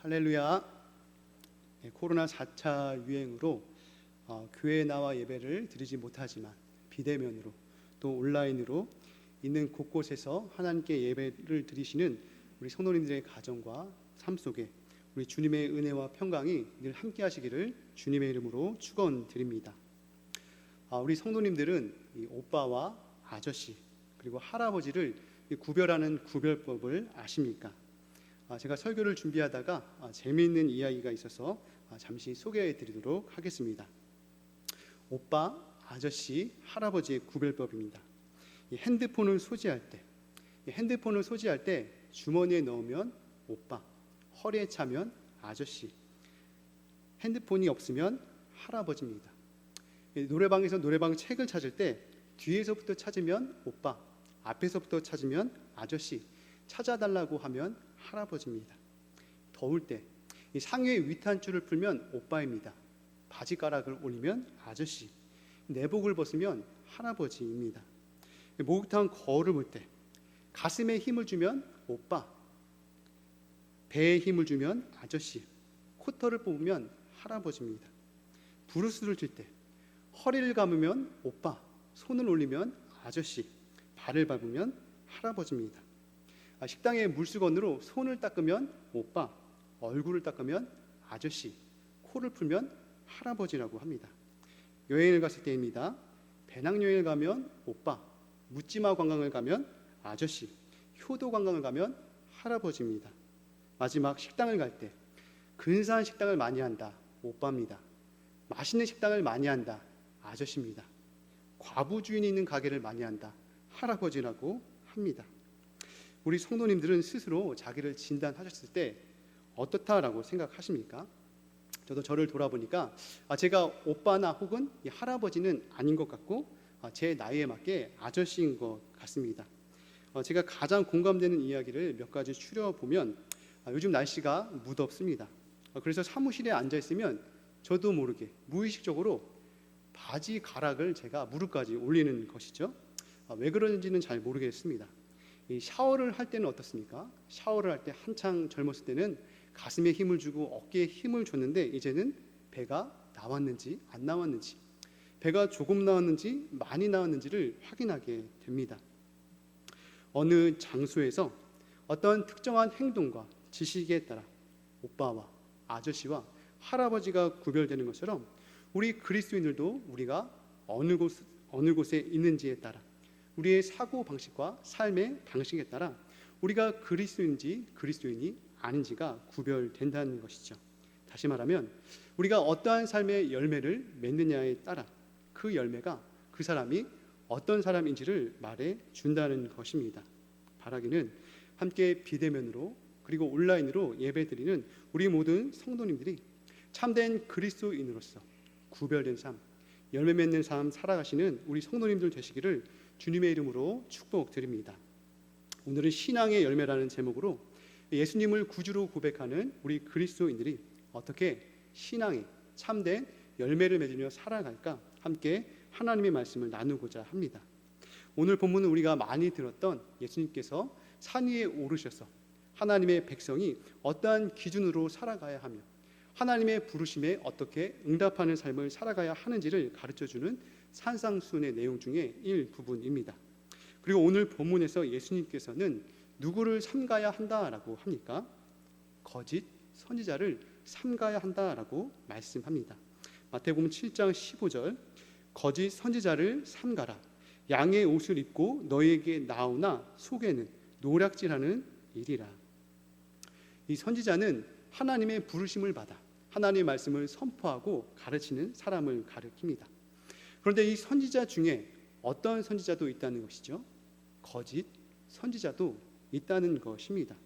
할렐루야. 코로나 4차 유행으로 교회에 나와 예배를 드리지 못하지만 비대면으로 또 온라인으로 있는 곳곳에서 하나님께 예배를 드리시는 우리 성도님들의 가정과 삶 속에 우리 주님의 은혜와 평강이 늘 함께 하시기를 주님의 이름으로 축원드립니다. 우리 성도님들은 이 오빠와 아저씨 그리고 할아버지를 구별하는 구별법을 아십니까? 제가 설교를 준비하다가 재미있는 이야기가 있어서 잠시 소개해 드리도록 하겠습니다. 오빠, 아저씨, 할아버지의 구별법입니다. 이 핸드폰을 소지할 때 주머니에 넣으면 오빠, 허리에 차면 아저씨, 핸드폰이 없으면 할아버지입니다. 노래방에서 노래방 책을 찾을 때 뒤에서부터 찾으면 오빠, 앞에서부터 찾으면 아저씨, 찾아달라고 하면 할아버지입니다. 더울 때 이 상의의 위탄줄을 풀면 오빠입니다. 바지가락을 올리면 아저씨, 내복을 벗으면 할아버지입니다. 목욕탕 거울을 볼 때 가슴에 힘을 주면 오빠, 배에 힘을 주면 아저씨, 코털을 뽑으면 할아버지입니다. 브루스를 칠 때 허리를 감으면 오빠, 손을 올리면 아저씨, 발을 밟으면 할아버지입니다. 식당의 물수건으로 손을 닦으면 오빠, 얼굴을 닦으면 아저씨, 코를 풀면 할아버지라고 합니다. 여행을 갔을 때입니다. 배낭여행을 가면 오빠, 묻지마 관광을 가면 아저씨, 효도 관광을 가면 할아버지입니다. 마지막 식당을 갈 때 근사한 식당을 많이 한다, 오빠입니다. 맛있는 식당을 많이 한다, 아저씨입니다. 과부 주인이 있는 가게를 많이 한다, 할아버지라고 합니다. 우리 성도님들은 스스로 자기를 진단하셨을 때 어떻다라고 생각하십니까? 저도 저를 돌아보니까 제가 오빠나 혹은 할아버지는 아닌 것 같고 제 나이에 맞게 아저씨인 것 같습니다. 제가 가장 공감되는 이야기를 몇 가지 추려보면 요즘 날씨가 무덥습니다. 그래서 사무실에 앉아있으면 저도 모르게 무의식적으로 바지 가락을 제가 무릎까지 올리는 것이죠. 왜 그런지는 잘 모르겠습니다. 이 샤워를 할 때는 어떻습니까? 샤워를 할 때 한창 젊었을 때는 가슴에 힘을 주고 어깨에 힘을 줬는데 이제는 배가 나왔는지 안 나왔는지, 배가 조금 나왔는지 많이 나왔는지를 확인하게 됩니다. 어느 장소에서 어떤 특정한 행동과 지식에 따라 오빠와 아저씨와 할아버지가 구별되는 것처럼 우리 그리스도인들도 우리가 어느 곳에 있는지에 따라 우리의 사고 방식과 삶의 방식에 따라 우리가 그리스도인지 그리스도인이 아닌지가 구별된다는 것이죠. 다시 말하면 우리가 어떠한 삶의 열매를 맺느냐에 따라 그 열매가 그 사람이 어떤 사람인지를 말해 준다는 것입니다. 바라기는 함께 비대면으로 그리고 온라인으로 예배드리는 우리 모든 성도님들이 참된 그리스도인으로서 구별된 삶, 열매 맺는 삶 살아가시는 우리 성도님들 되시기를 주님의 이름으로 축복드립니다. 오늘은 신앙의 열매라는 제목으로 예수님을 구주로 고백하는 우리 그리스도인들이 어떻게 신앙의 참된 열매를 맺으며 살아갈까 함께 하나님의 말씀을 나누고자 합니다. 오늘 본문은 우리가 많이 들었던 예수님께서 산 위에 오르셔서 하나님의 백성이 어떠한 기준으로 살아가야 하며 하나님의 부르심에 어떻게 응답하는 삶을 살아가야 하는지를 가르쳐주는 산상수훈의 내용 중에 일부분입니다. 그리고 오늘 본문에서 예수님께서는 누구를 삼가야 한다라고 합니까? 거짓 선지자를 삼가야 한다라고 말씀합니다. 마태복음 7장 15절, 거짓 선지자를 삼가라. 양의 옷을 입고 너희에게 나오나 속에는 노략질하는 일이라. 이 선지자는 하나님의 부르심을 받아 하나님의 말씀을 선포하고 가르치는 사람을 가리킵니다. 그런데 이 선지자 중에 어떤 선지자도 있다는 것이죠. 거짓 선지자도 있다는 것입니다.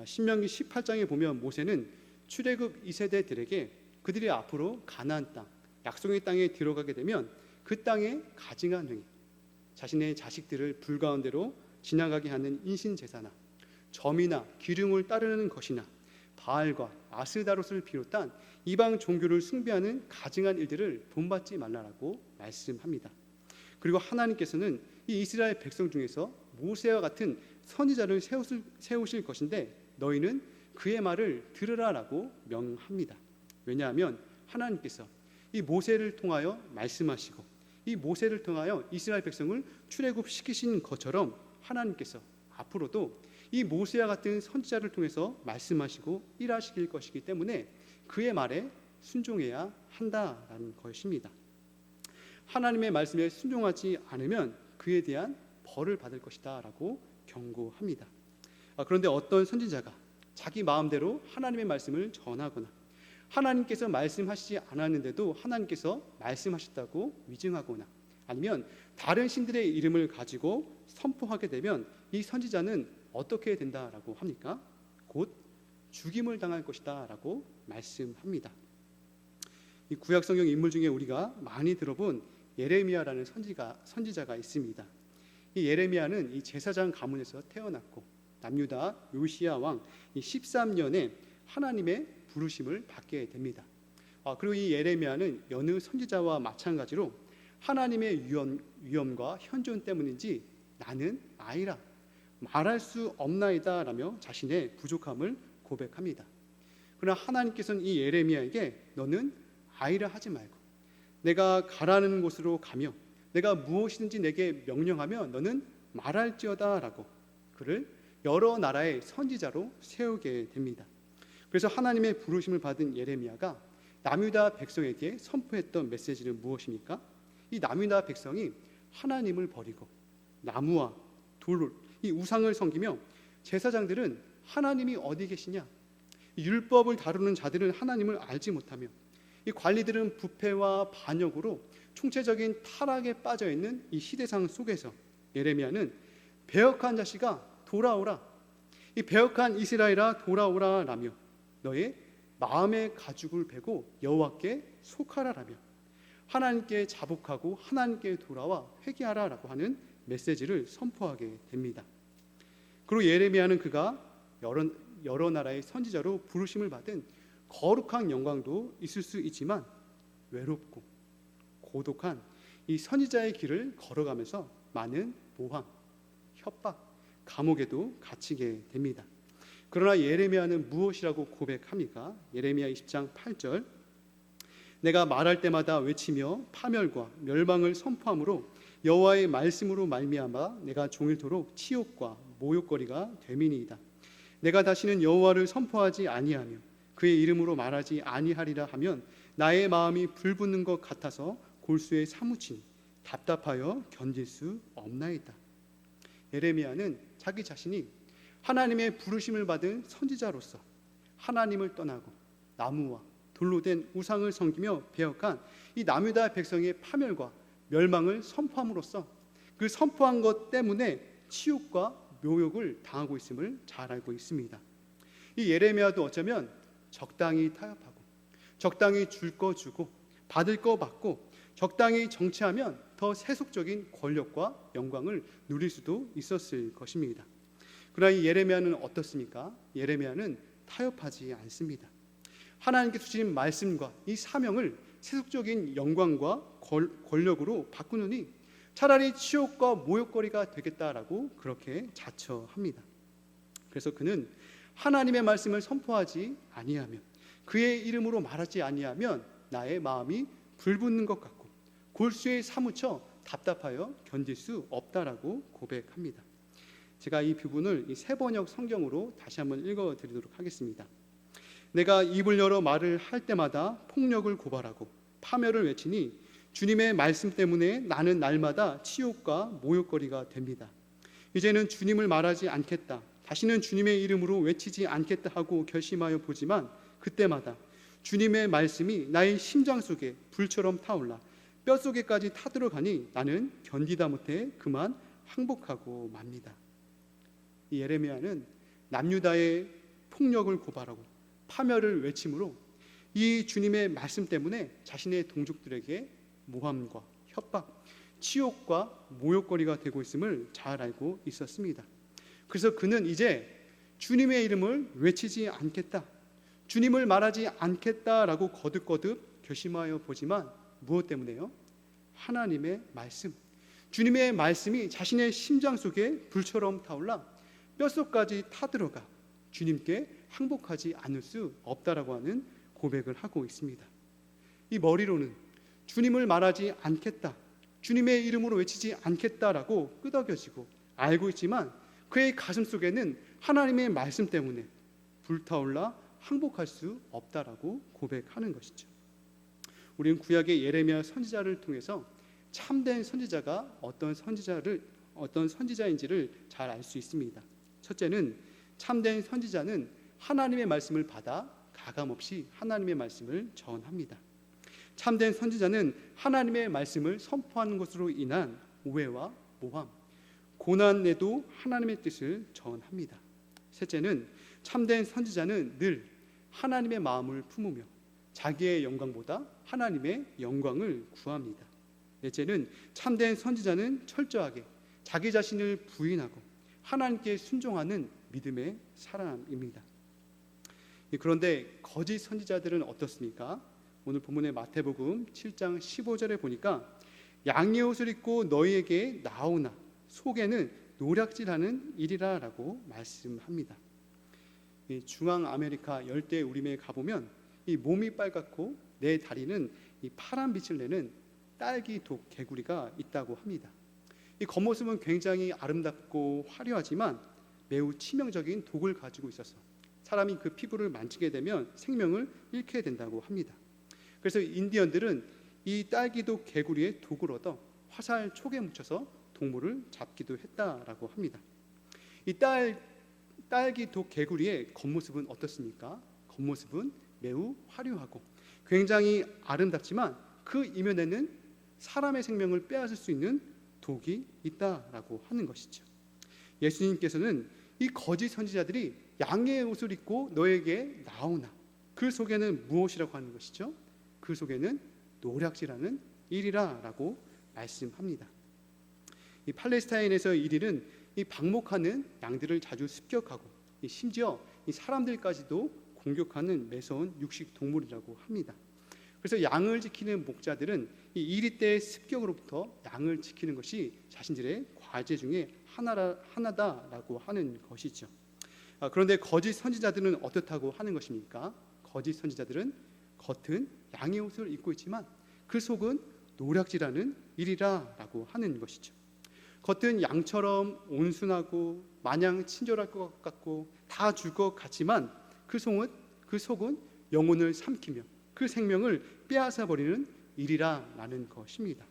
신명기 18장에 보면 모세는 출애굽 2세대들에게 그들이 앞으로 가나안 땅, 약속의 땅에 들어가게 되면 그 땅에 가증한 행위, 자신의 자식들을 불 가운데로 지나가게 하는 인신제사나 점이나 기름을 따르는 것이나 바알과 아스다롯을 비롯한 이방 종교를 숭배하는 가증한 일들을 본받지 말라라고 말씀합니다. 그리고 하나님께서는 이 이스라엘 백성 중에서 모세와 같은 선지자를 세우실 것인데 너희는 그의 말을 들으라라고 명합니다. 왜냐하면 하나님께서 이 모세를 통하여 말씀하시고 이 모세를 통하여 이스라엘 백성을 출애굽시키신 것처럼 하나님께서 앞으로도 이 모세와 같은 선지자를 통해서 말씀하시고 일하실 것이기 때문에 그의 말에 순종해야 한다라는 것입니다. 하나님의 말씀에 순종하지 않으면 그에 대한 벌을 받을 것이다 라고 경고합니다. 그런데 어떤 선지자가 자기 마음대로 하나님의 말씀을 전하거나 하나님께서 말씀하시지 않았는데도 하나님께서 말씀하셨다고 위증하거나 아니면 다른 신들의 이름을 가지고 선포하게 되면 이 선지자는 어떻게 된다라고 합니까? 곧 죽임을 당할 것이다 라고 말씀합니다. 이 구약 성경 인물 중에 우리가 많이 들어본 예레미야라는 선지자가 있습니다. 이 예레미야는 이 제사장 가문에서 태어났고 남유다 요시야 왕 13년에 하나님의 부르심을 받게 됩니다. 그리고 이 예레미야는 여느 선지자와 마찬가지로 하나님의 위엄과 현존 때문인지 나는 아이라 말할 수 없나이다 라며 자신의 부족함을 고백합니다. 그러나 하나님께서는 이 예레미야에게 너는 아이라 하지 말고 내가 가라는 곳으로 가며 내가 무엇이든지 내게 명령하면 너는 말할지어다 라고 그를 여러 나라의 선지자로 세우게 됩니다. 그래서 하나님의 부르심을 받은 예레미야가 남유다 백성에게 선포했던 메시지는 무엇입니까? 이 남유다 백성이 하나님을 버리고 나무와 돌, 이 우상을 섬기며 제사장들은 하나님이 어디 계시냐? 율법을 다루는 자들은 하나님을 알지 못하며 이 관리들은 부패와 반역으로 총체적인 타락에 빠져 있는 이 시대상 속에서 예레미야는 배역한 자식아 돌아오라, 이 배역한 이스라엘아 돌아오라 라며 너의 마음의 가죽을 베고 여호와께 속하라 라며 하나님께 자복하고 하나님께 돌아와 회개하라 라고 하는 메시지를 선포하게 됩니다. 그리고 예레미야는 그가 여러 나라의 선지자로 부르심을 받은 거룩한 영광도 있을 수 있지만 외롭고 고독한 이 선지자의 길을 걸어가면서 많은 모함, 협박, 감옥에도 갇히게 됩니다. 그러나 예레미야는 무엇이라고 고백합니까? 예레미야 20장 8절 내가 말할 때마다 외치며 파멸과 멸망을 선포함으로 여호와의 말씀으로 말미암아 내가 종일토록 치욕과 모욕거리가 됨이니이다. 내가 다시는 여호와를 선포하지 아니하며 그의 이름으로 말하지 아니하리라 하면 나의 마음이 불붙는 것 같아서 골수에 사무치니 답답하여 견딜 수 없나이다. 예레미야는 자기 자신이 하나님의 부르심을 받은 선지자로서 하나님을 떠나고 나무와 돌로 된 우상을 섬기며 배역한 이 남유다 백성의 파멸과 멸망을 선포함으로써 그 선포한 것 때문에 치욕과 묘욕을 당하고 있음을 잘 알고 있습니다. 이 예레미야도 어쩌면 적당히 타협하고 적당히 줄 거 주고 받을 거 받고 적당히 정치하면 더 세속적인 권력과 영광을 누릴 수도 있었을 것입니다. 그러나 이 예레미야는 어떻습니까? 예레미야는 타협하지 않습니다. 하나님께서 주신 말씀과 이 사명을 세속적인 영광과 권력으로 바꾸느니 차라리 치욕과 모욕거리가 되겠다라고 그렇게 자처합니다. 그래서 그는 하나님의 말씀을 선포하지 아니하면 그의 이름으로 말하지 아니하면 나의 마음이 불붙는 것 같고 골수에 사무쳐 답답하여 견딜 수 없다라고 고백합니다. 제가 이 부분을 이 세번역 성경으로 다시 한번 읽어드리도록 하겠습니다. 내가 입을 열어 말을 할 때마다 폭력을 고발하고 파멸을 외치니 주님의 말씀 때문에 나는 날마다 치욕과 모욕거리가 됩니다. 이제는 주님을 말하지 않겠다, 다시는 주님의 이름으로 외치지 않겠다 하고 결심하여 보지만 그때마다 주님의 말씀이 나의 심장 속에 불처럼 타올라 뼛속에까지 타들어가니 나는 견디다 못해 그만 항복하고 맙니다. 이 예레미야는 남유다의 폭력을 고발하고 파멸을 외침으로 이 주님의 말씀 때문에 자신의 동족들에게 모함과 협박, 치욕과 모욕거리가 되고 있음을 잘 알고 있었습니다. 그래서 그는 이제 주님의 이름을 외치지 않겠다, 주님을 말하지 않겠다라고 거듭거듭 결심하여 보지만 무엇 때문에요? 하나님의 말씀, 주님의 말씀이 자신의 심장 속에 불처럼 타올라 뼛속까지 타들어가 주님께 항복하지 않을 수 없다라고 하는 고백을 하고 있습니다. 이 머리로는 주님을 말하지 않겠다, 주님의 이름으로 외치지 않겠다라고 끄덕여지고 알고 있지만 그의 가슴 속에는 하나님의 말씀 때문에 불타올라 항복할 수 없다라고 고백하는 것이죠. 우리는 구약의 예레미야 선지자를 통해서 참된 선지자가 어떤 선지자인지를 잘 알 수 있습니다. 첫째는 참된 선지자는 하나님의 말씀을 받아 가감없이 하나님의 말씀을 전합니다. 참된 선지자는 하나님의 말씀을 선포하는 것으로 인한 오해와 모함, 고난에도 하나님의 뜻을 전합니다. 셋째는 참된 선지자는 늘 하나님의 마음을 품으며 자기의 영광보다 하나님의 영광을 구합니다. 넷째는 참된 선지자는 철저하게 자기 자신을 부인하고 하나님께 순종하는 믿음의 사람입니다. 그런데 거짓 선지자들은 어떻습니까? 오늘 본문의 마태복음 7장 15절에 보니까 양의 옷을 입고 너희에게 나오나 속에는 노략질하는 일이라 라고 말씀합니다. 중앙 아메리카 열대 우림에 가보면 이 몸이 빨갛고 내 다리는 이 파란 빛을 내는 딸기 독 개구리가 있다고 합니다. 이 겉모습은 굉장히 아름답고 화려하지만 매우 치명적인 독을 가지고 있어서 사람이 그 피부를 만지게 되면 생명을 잃게 된다고 합니다. 그래서 인디언들은 이 딸기독 개구리의 독을 얻어 화살 촉에 묻혀서 동물을 잡기도 했다라고 합니다. 이 딸기독 개구리의 겉모습은 어떻습니까? 겉모습은 매우 화려하고 굉장히 아름답지만 그 이면에는 사람의 생명을 빼앗을 수 있는 독이 있다라고 하는 것이죠. 예수님께서는 이 거짓 선지자들이 양의 옷을 입고 너에게 나오나 그 속에는 무엇이라고 하는 것이죠? 그 속에는 노략질하는 일이라라고 말씀합니다. 이 팔레스타인에서 이 일은 이 방목하는 양들을 자주 습격하고 심지어 이 사람들까지도 공격하는 매서운 육식 동물이라고 합니다. 그래서 양을 지키는 목자들은 이 이리 때의 습격으로부터 양을 지키는 것이 자신들의 과제 중에 하나다라고 하는 것이죠. 그런데 거짓 선지자들은 어떻다고 하는 것입니까? 거짓 선지자들은 겉은 양의 옷을 입고 있지만 그 속은 노략질하는 일이라라고 하는 것이죠. 겉은 양처럼 온순하고 마냥 친절할 것 같고 다 줄 것 같지만 그 속은 영혼을 삼키며 그 생명을 빼앗아 버리는 일이라라는 것입니다.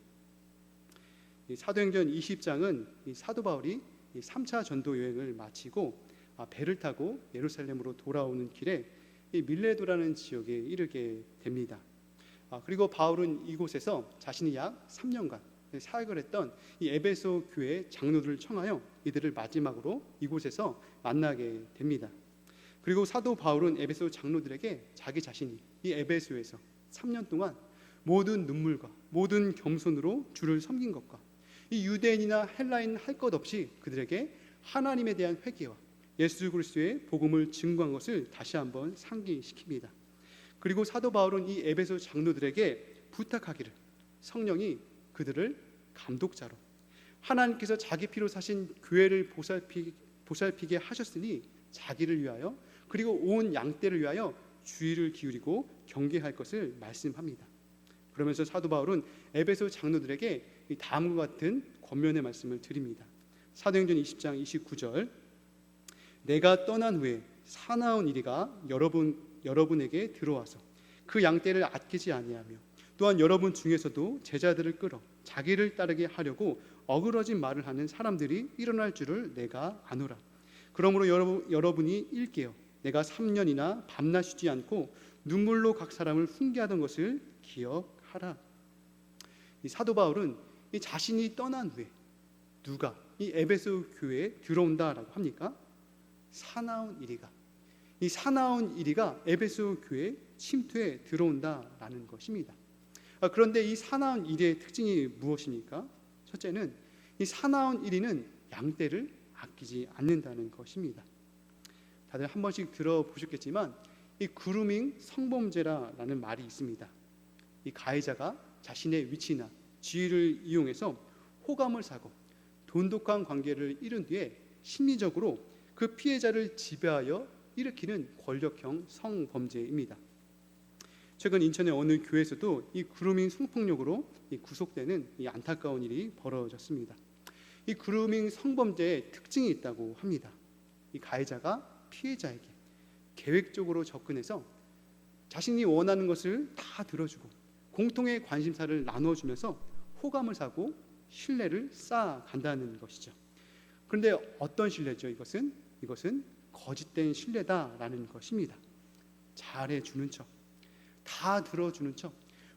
사도행전 20장은 사도 바울이 3차 전도 여행을 마치고 배를 타고 예루살렘으로 돌아오는 길에 밀레도라는 지역에 이르게 됩니다. 그리고 바울은 이곳에서 자신이 약 3년간 사역을 했던 이 에베소 교회 장로들을 청하여 이들을 마지막으로 이곳에서 만나게 됩니다. 그리고 사도 바울은 에베소 장로들에게 자기 자신이 이 에베소에서 3년 동안 모든 눈물과 모든 겸손으로 주를 섬긴 것과 이 유대인이나 헬라인 할 것 없이 그들에게 하나님에 대한 회개와 예수 그리스도의 복음을 증거한 것을 다시 한번 상기시킵니다. 그리고 사도 바울은 이 에베소 장로들에게 부탁하기를 성령이 그들을 감독자로 하나님께서 자기 피로 사신 교회를 보살피게 하셨으니 자기를 위하여 그리고 온 양떼를 위하여 주의를 기울이고 경계할 것을 말씀합니다. 그러면서 사도 바울은 에베소 장로들에게 다음과 같은 권면의 말씀을 드립니다. 사도행전 20장 29절 내가 떠난 후에 사나운 이리가 여러분에게 들어와서 그 양떼를 아끼지 아니하며 또한 여러분 중에서도 제자들을 끌어 자기를 따르게 하려고 어그러진 말을 하는 사람들이 일어날 줄을 내가 아노라. 그러므로 여러분이 일깨어 내가 3년이나 밤낮 쉬지 않고 눈물로 각 사람을 훈계하던 것을 기억하라. 이 사도 바울은 이 자신이 떠난 후에 누가 이 에베소 교회에 들어온다라고 합니까? 사나운 이리가, 이 사나운 이리가 에베소 교회에 침투해 들어온다라는 것입니다. 그런데 이 사나운 이리의 특징이 무엇입니까? 첫째는 이 사나운 이리는 양떼를 아끼지 않는다는 것입니다. 다들 한 번씩 들어보셨겠지만 이 그루밍 성범죄라는 말이 있습니다. 이 가해자가 자신의 위치나 지위를 이용해서 호감을 사고 돈독한 관계를 이룬 뒤에 심리적으로 그 피해자를 지배하여 일으키는 권력형 성범죄입니다. 최근 인천의 어느 교회에서도 이 그루밍 성폭력으로 구속되는 이 안타까운 일이 벌어졌습니다. 이 그루밍 성범죄의 특징이 있다고 합니다. 이 가해자가 피해자에게 계획적으로 접근해서 자신이 원하는 것을 다 들어주고 공통의 관심사를 나눠주면서 호감을 사고 신뢰를 쌓아간다는 것이죠. 그런데 어떤 신뢰죠? 이것은 거짓된 신뢰다라는 것입니다. 잘해주는 척, 다 들어주는 척,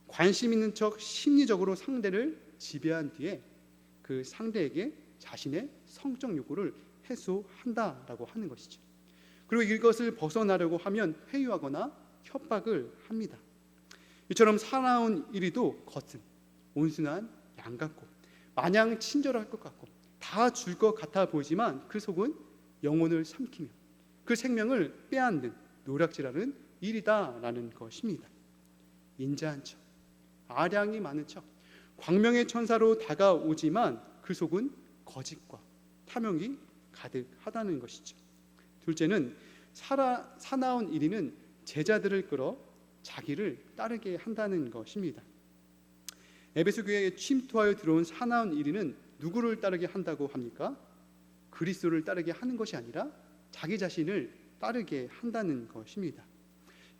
관심 있는 척 심리적으로 상대를 지배한 뒤에 그 상대에게 자신의 성적 욕구를 해소한다라고 하는 것이죠. 그리고 이것을 벗어나려고 하면 회유하거나 협박을 합니다. 이처럼 사나운 이리도 겉은 온순한 양 같고 마냥 친절할 것 같고 다 줄 것 같아 보이지만 그 속은 영혼을 삼키며 그 생명을 빼앗는 노략질하는 일이다라는 것입니다. 인자한 척, 아량이 많은 척, 광명의 천사로 다가오지만 그 속은 거짓과 탐욕이 가득하다는 것이죠. 둘째는 사나운 이리는 제자들을 끌어 자기를 따르게 한다는 것입니다. 에베소 교회에 침투하여 들어온 사나운 이리는 누구를 따르게 한다고 합니까? 그리스도를 따르게 하는 것이 아니라 자기 자신을 따르게 한다는 것입니다.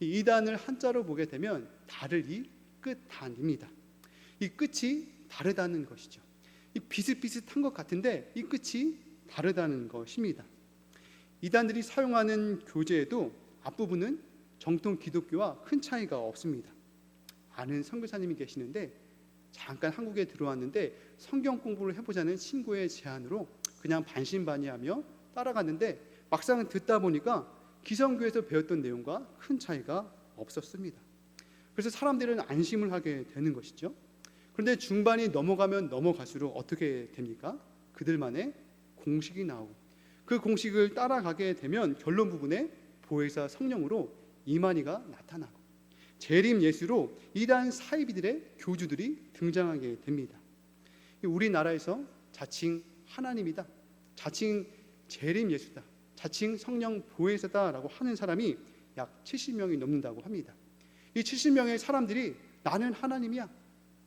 이 이단을 한자로 보게 되면 다르리 끝단입니다. 이 끝이 다르다는 것이죠. 이 비슷비슷한 것 같은데 이 끝이 다르다는 것입니다. 이단들이 사용하는 교재에도 앞부분은 정통 기독교와 큰 차이가 없습니다. 아는 선교사님이 계시는데 잠깐 한국에 들어왔는데 성경 공부를 해보자는 친구의 제안으로 그냥 반신반의하며 따라갔는데 막상 듣다 보니까 기성교에서 배웠던 내용과 큰 차이가 없었습니다. 그래서 사람들은 안심을 하게 되는 것이죠. 그런데 중반이 넘어가면 넘어갈수록 어떻게 됩니까? 그들만의 공식이 나오고 그 공식을 따라가게 되면 결론 부분에 보혜사 성령으로 이만희가 나타나고 재림 예수로 이단 사이비들의 교주들이 등장하게 됩니다. 우리나라에서 자칭 하나님이다, 자칭 재림 예수다, 자칭 성령 보혜사다라고 하는 사람이 약 70명이 넘는다고 합니다. 이 70명의 사람들이 나는 하나님이야,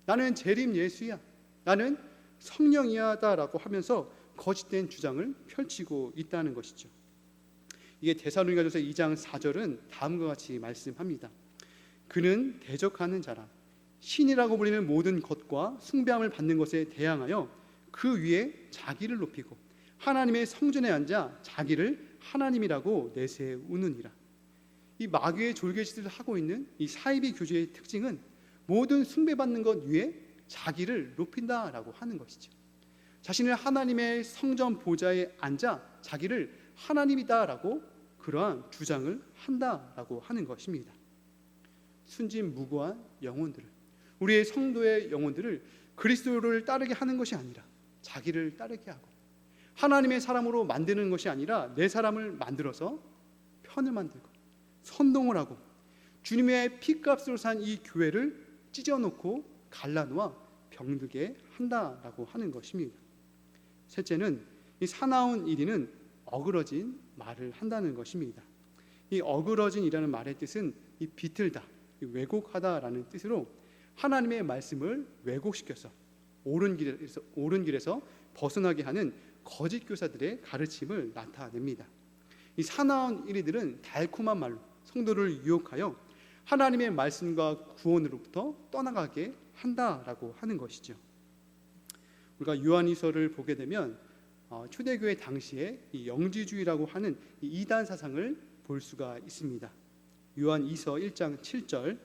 나는 재림 예수야, 나는 성령이야다라고 하면서 거짓된 주장을 펼치고 있다는 것이죠. 이게 데살로니가전서 2장 4절은 다음과 같이 말씀합니다. 그는 대적하는 자라 신이라고 불리는 모든 것과 숭배함을 받는 것에 대항하여 그 위에 자기를 높이고 하나님의 성전에 앉아 자기를 하나님이라고 내세우느니라. 이 마귀의 졸개짓을 하고 있는 이 사이비 교주의 특징은 모든 숭배받는 것 위에 자기를 높인다라고 하는 것이죠. 자신을 하나님의 성전 보좌에 앉아 자기를 하나님이다라고 그러한 주장을 한다라고 하는 것입니다. 순진무구한 영혼들을, 우리의 성도의 영혼들을 그리스도를 따르게 하는 것이 아니라 자기를 따르게 하고 하나님의 사람으로 만드는 것이 아니라 내 사람을 만들어서 편을 만들고 선동을 하고 주님의 피값으로 산 이 교회를 찢어놓고 갈라놓아 병들게 한다라고 하는 것입니다. 셋째는 이 사나운 이리는 어그러진 말을 한다는 것입니다. 이 어그러진이라는 말의 뜻은 이 비틀다, 왜곡하다라는 뜻으로 하나님의 말씀을 왜곡시켜서 옳은 길에서 벗어나게 하는 거짓 교사들의 가르침을 나타냅니다. 이 사나운 이리들은 달콤한 말로 성도를 유혹하여 하나님의 말씀과 구원으로부터 떠나가게 한다라고 하는 것이죠. 우리가 요한이서를 보게 되면 초대교회 당시에 이 영지주의라고 하는 이 이단 사상을 볼 수가 있습니다. 요한이서 1장 7절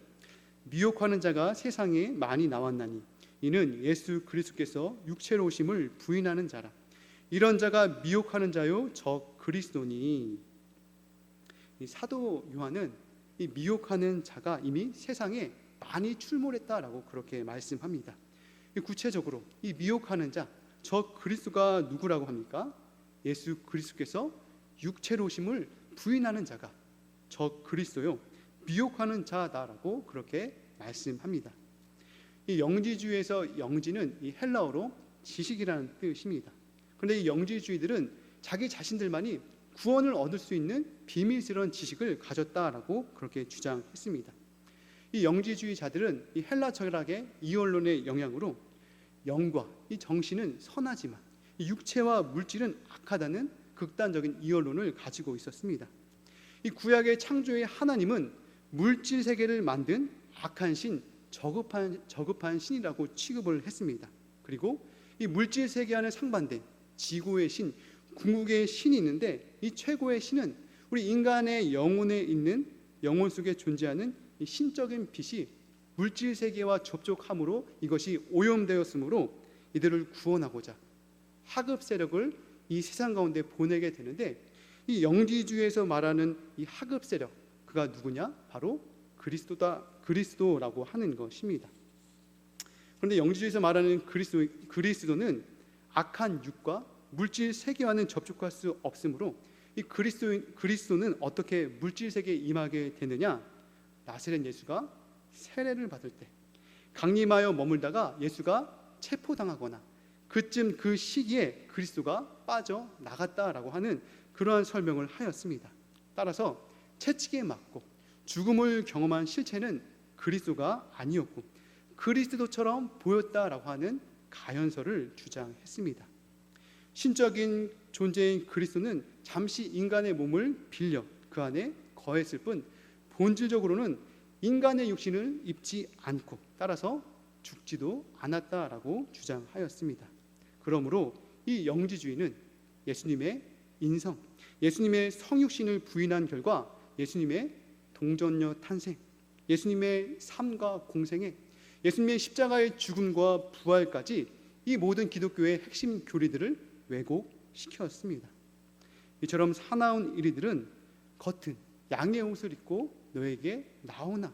미혹하는 자가 세상에 많이 나왔나니 이는 예수 그리스도께서 육체로 오심을 부인하는 자라. 이런 자가 미혹하는 자요 저 그리스도니. 이 사도 요한은 이 미혹하는 자가 이미 세상에 많이 출몰했다라고 그렇게 말씀합니다. 구체적으로 이 미혹하는 자, 저 그리스도가 누구라고 합니까? 예수 그리스도께서 육체로 오심을 부인하는 자가 저 그리스도요 미혹하는 자다라고 그렇게 말씀합니다. 이 영지주의에서 영지는 이 헬라어로 지식이라는 뜻입니다. 그런데 이 영지주의들은 자기 자신들만이 구원을 얻을 수 있는 비밀스러운 지식을 가졌다라고 그렇게 주장했습니다. 이 영지주의자들은 이 헬라 철학의 이원론의 영향으로 영과 이 정신은 선하지만 이 육체와 물질은 악하다는 극단적인 이원론을 가지고 있었습니다. 이 구약의 창조의 하나님은 물질 세계를 만든 악한 신, 저급한 신이라고 취급을 했습니다. 그리고 이 물질 세계와는 상반된 지고의 신, 궁극의 신이 있는데 이 최고의 신은 우리 인간의 영혼에 있는 영혼 속에 존재하는 이 신적인 빛이 물질 세계와 접촉함으로 이것이 오염되었으므로 이들을 구원하고자 하급 세력을 이 세상 가운데 보내게 되는데, 이 영지주의에서 말하는 이 하급 세력, 그가 누구냐? 바로 그리스도라고 하는 것입니다. 그런데 영지주의에서 말하는 그리스도는 악한 육과 물질 세계와는 접촉할 수 없으므로 이 그리스도는 어떻게 물질 세계에 임하게 되느냐? 나사렛 예수가 세례를 받을 때 강림하여 머물다가 예수가 체포당하거나 그쯤 그 시기에 그리스도가 빠져나갔다라고 하는 그러한 설명을 하였습니다. 따라서 채찍에 맞고 죽음을 경험한 실체는 그리스도가 아니었고 그리스도처럼 보였다라고 하는 가연설을 주장했습니다. 신적인 존재인 그리스도는 잠시 인간의 몸을 빌려 그 안에 거했을 뿐 본질적으로는 인간의 육신을 입지 않고 따라서 죽지도 않았다라고 주장하였습니다. 그러므로 이 영지주의는 예수님의 인성, 예수님의 성육신을 부인한 결과 예수님의 동정녀 탄생, 예수님의 삶과 공생애, 예수님의 십자가의 죽음과 부활까지 이 모든 기독교의 핵심 교리들을 왜곡시켰습니다. 이처럼 사나운 이리들은 겉은 양의 옷을 입고 너에게 나오나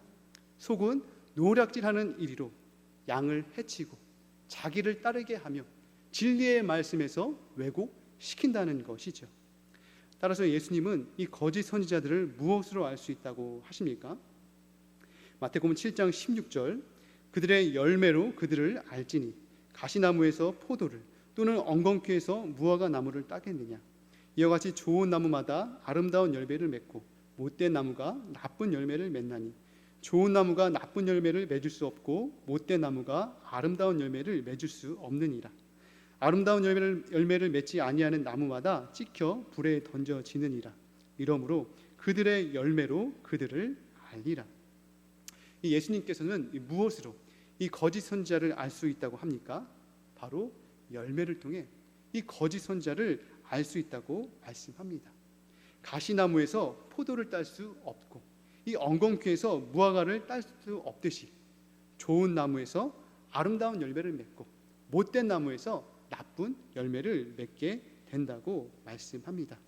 속은 노략질하는 이리로 양을 해치고 자기를 따르게 하며 진리의 말씀에서 왜곡시킨다는 것이죠. 따라서 예수님은 이 거짓 선지자들을 무엇으로 알 수 있다고 하십니까? 마태복음 7장 16절, 그들의 열매로 그들을 알지니 가시나무에서 포도를 또는 엉겅퀴에서 무화과 나무를 따겠느냐. 이와 같이 좋은 나무마다 아름다운 열매를 맺고 못된 나무가 나쁜 열매를 맺나니 좋은 나무가 나쁜 열매를 맺을 수 없고 못된 나무가 아름다운 열매를 맺을 수 없느니라. 아름다운 열매를 맺지 아니하는 나무마다 찍혀 불에 던져지느니라. 이러므로 그들의 열매로 그들을 알리라. 이 예수님께서는 무엇으로 이 거짓 선지자를 알 수 있다고 합니까? 바로 열매를 통해 이 거짓 선지자를 알 수 있다고 말씀합니다. 가시나무에서 포도를 딸 수 없고 이 엉겅퀴에서 무화과를 딸 수 없듯이 좋은 나무에서 아름다운 열매를 맺고 못된 나무에서 나쁜 열매를 맺게 된다고 말씀합니다.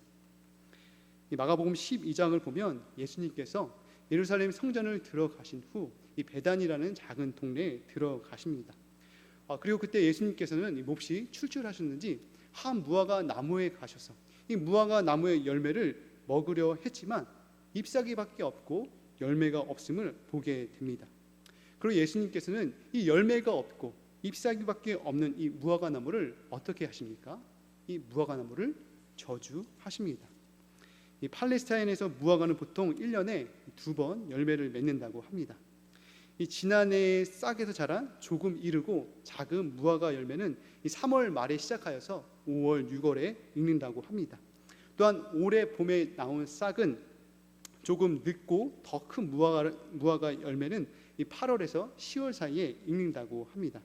이 마가복음 12장을 보면 예수님께서 예루살렘 성전을 들어가신 후 이 베단이라는 작은 동네에 들어가십니다. 그리고 그때 예수님께서는 몹시 출출하셨는지 한 무화과 나무에 가셔서 이 무화과 나무의 열매를 먹으려 했지만 잎사귀밖에 없고 열매가 없음을 보게 됩니다. 그리고 예수님께서는 이 열매가 없고 잎사귀밖에 없는 이 무화과 나무를 어떻게 하십니까? 이 무화과 나무를 저주하십니다. 이 팔레스타인에서 무화과는 보통 1년에 2번 열매를 맺는다고 합니다. 이 지난해 싹에서 자란 조금 이르고 작은 무화과 열매는 이 3월 말에 시작하여서 5월, 6월에 익는다고 합니다. 또한 올해 봄에 나온 싹은 조금 늦고 더 큰 무화과 열매는 이 8월에서 10월 사이에 익는다고 합니다.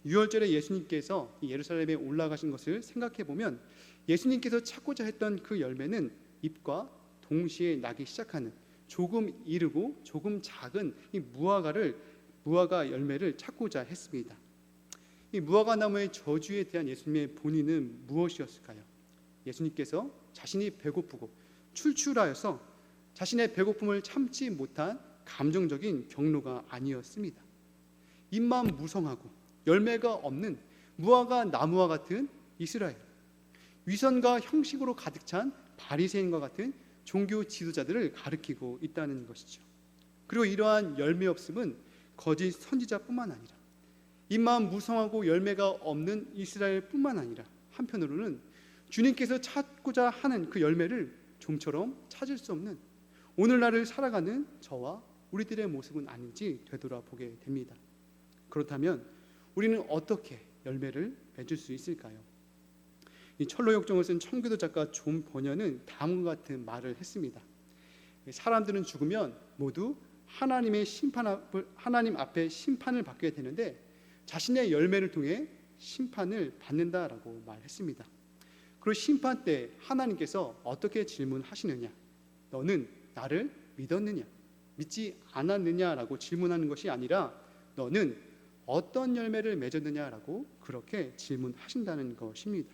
유월절에 예수님께서 예루살렘에 올라가신 것을 생각해 보면 예수님께서 찾고자 했던 그 열매는 잎과 동시에 나기 시작하는 조금 이르고 조금 작은 이 무화과 열매를 찾고자 했습니다. 이 무화과 나무의 저주에 대한 예수님의 본의는 무엇이었을까요? 예수님께서 자신이 배고프고 출출하여서 자신의 배고픔을 참지 못한 감정적인 경로가 아니었습니다. 입만 무성하고 열매가 없는 무화과 나무와 같은 이스라엘, 위선과 형식으로 가득 찬 바리새인과 같은 종교 지도자들을 가리키고 있다는 것이죠. 그리고 이러한 열매 없음은 거짓 선지자뿐만 아니라 입만 무성하고 열매가 없는 이스라엘뿐만 아니라 한편으로는 주님께서 찾고자 하는 그 열매를 좀처럼 찾을 수 없는 오늘날을 살아가는 저와 우리들의 모습은 아닌지 되돌아보게 됩니다. 그렇다면 우리는 어떻게 열매를 맺을 수 있을까요? 이 철로역정을 쓴 청교도 작가 존 버녀는 다음과 같은 말을 했습니다. 사람들은 죽으면 모두 하나님 앞에 심판을 받게 되는데 자신의 열매를 통해 심판을 받는다라고 말했습니다. 그리고 심판 때 하나님께서 어떻게 질문하시느냐? 너는 나를 믿었느냐? 믿지 않았느냐라고 질문하는 것이 아니라 너는 어떤 열매를 맺었느냐라고 그렇게 질문하신다는 것입니다.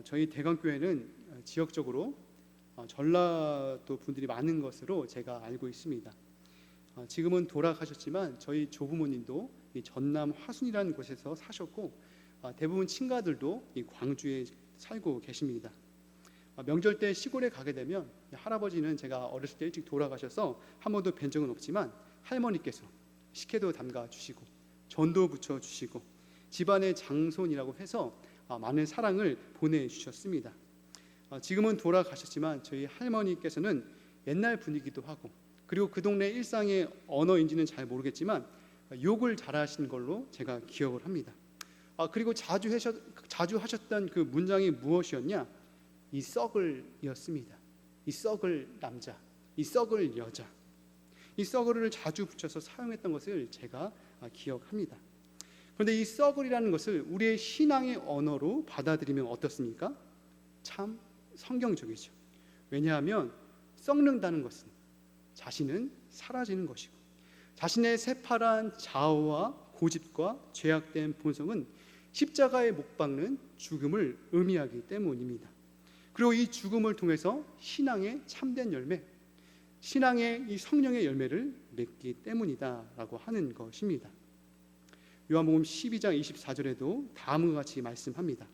저희 대강교회는 지역적으로 전라도 분들이 많은 것으로 제가 알고 있습니다. 지금은 돌아가셨지만 저희 조부모님도 이 전남 화순이라는 곳에서 사셨고 대부분 친가들도 이 광주에 살고 계십니다. 명절 때 시골에 가게 되면 할아버지는 제가 어렸을 때 일찍 돌아가셔서 한 번도 뵌 적은 없지만 할머니께서 식혜도 담가 주시고 전도 부쳐 주시고 집안의 장손이라고 해서 많은 사랑을 보내주셨습니다. 지금은 돌아가셨지만 저희 할머니께서는 옛날 분위기도 하고 그리고 그 동네 일상의 언어인지는 잘 모르겠지만 욕을 잘하신 걸로 제가 기억을 합니다. 그리고 자주 하셨던 그 문장이 무엇이었냐? 이 썩을이었습니다. 이 썩을 남자, 이 썩을 여자, 이 썩을을 자주 붙여서 사용했던 것을 제가 기억합니다. 그런데 이 썩을이라는 것을 우리의 신앙의 언어로 받아들이면 어떻습니까? 참 성경적이죠. 왜냐하면 썩는다는 것은 자신은 사라지는 것이고 자신의 새파란 자아와 고집과 죄악된 본성은 십자가에 못 박는 죽음을 의미하기 때문입니다. 그리고 이 죽음을 통해서 신앙의 참된 열매, 신앙의 이 성령의 열매를 맺기 때문이다라고 하는 것입니다. 요한복음 12장 24절에도 다음과 같이 말씀합니다.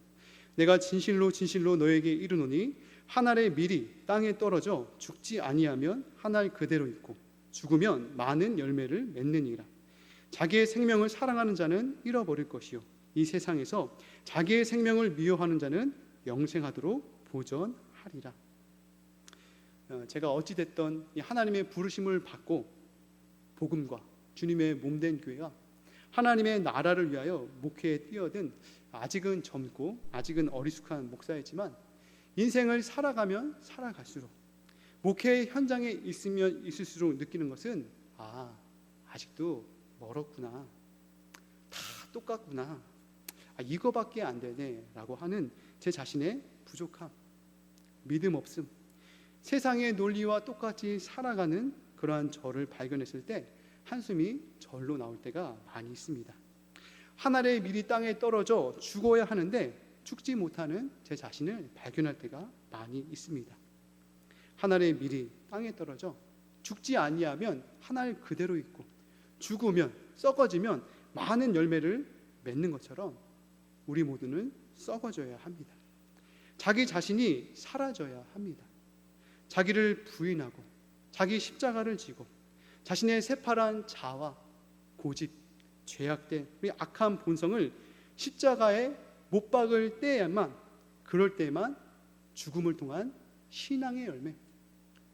내가 진실로 진실로 너에게 이르노니 한 알의 밀이 땅에 떨어져 죽지 아니하면 한 알 그대로 있고 죽으면 많은 열매를 맺느니라. 자기의 생명을 사랑하는 자는 잃어버릴 것이요 이 세상에서 자기의 생명을 미워하는 자는 영생하도록 보전하리라. 제가 어찌됐던 이 하나님의 부르심을 받고 복음과 주님의 몸된 교회가 하나님의 나라를 위하여 목회에 뛰어든 아직은 젊고 아직은 어리숙한 목사이지만 인생을 살아가면 살아갈수록 목회 현장에 있으면 있을수록 느끼는 것은 아직도 멀었구나, 다 똑같구나, 이거밖에 안 되네 라고 하는 제 자신의 부족함, 믿음 없음, 세상의 논리와 똑같이 살아가는 그러한 저를 발견했을 때 한숨이 절로 나올 때가 많이 있습니다. 한 알의 밀이 땅에 떨어져 죽어야 하는데 죽지 못하는 제 자신을 발견할 때가 많이 있습니다. 한 알의 밀이 땅에 떨어져 죽지 아니하면 한 알 그대로 있고 죽으면 썩어지면 많은 열매를 맺는 것처럼 우리 모두는 썩어져야 합니다. 자기 자신이 사라져야 합니다. 자기를 부인하고 자기 십자가를 지고 자신의 새파란 자아, 고집, 죄악된 우리 악한 본성을 십자가에 못 박을 때에만, 그럴 때에만 죽음을 통한 신앙의 열매,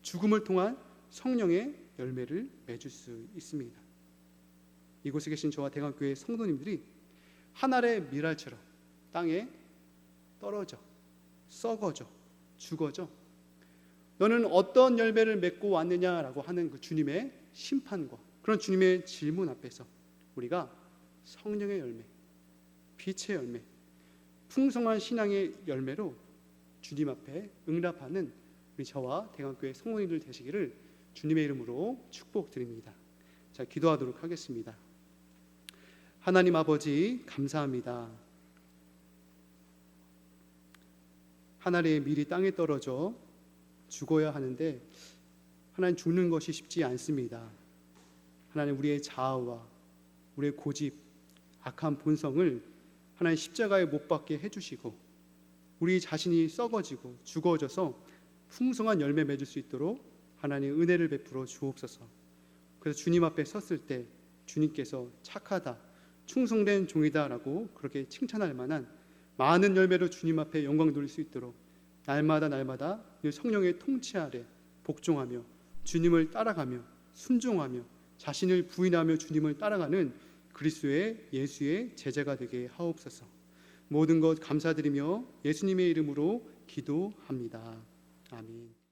죽음을 통한 성령의 열매를 맺을 수 있습니다. 이곳에 계신 저와 대강교회 성도님들이 한 알의 밀알처럼 땅에 떨어져 썩어져 죽어져 너는 어떤 열매를 맺고 왔느냐라고 하는 그 주님의 심판과 그런 주님의 질문 앞에서 우리가 성령의 열매, 빛의 열매, 풍성한 신앙의 열매로 주님 앞에 응답하는 우리 저와 대강교회 성도님들 되시기를 주님의 이름으로 축복드립니다. 자, 기도하도록 하겠습니다. 하나님 아버지 감사합니다. 한 알의 밀이 땅에 떨어져 죽어야 하는데 하나님 죽는 것이 쉽지 않습니다. 하나님 우리의 자아와 우리의 고집, 악한 본성을 하나님 십자가에 못 박게 해주시고 우리 자신이 썩어지고 죽어져서 풍성한 열매 맺을 수 있도록 하나님 은혜를 베풀어 주옵소서. 그래서 주님 앞에 섰을 때 주님께서 착하다, 충성된 종이다라고 그렇게 칭찬할 만한 많은 열매로 주님 앞에 영광 돌릴 수 있도록 날마다 성령의 통치 아래 복종하며 주님을 따라가며 순종하며 자신을 부인하며 주님을 따라가는 그리스도의 예수의 제자가 되게 하옵소서. 모든 것 감사드리며 예수님의 이름으로 기도합니다. 아멘.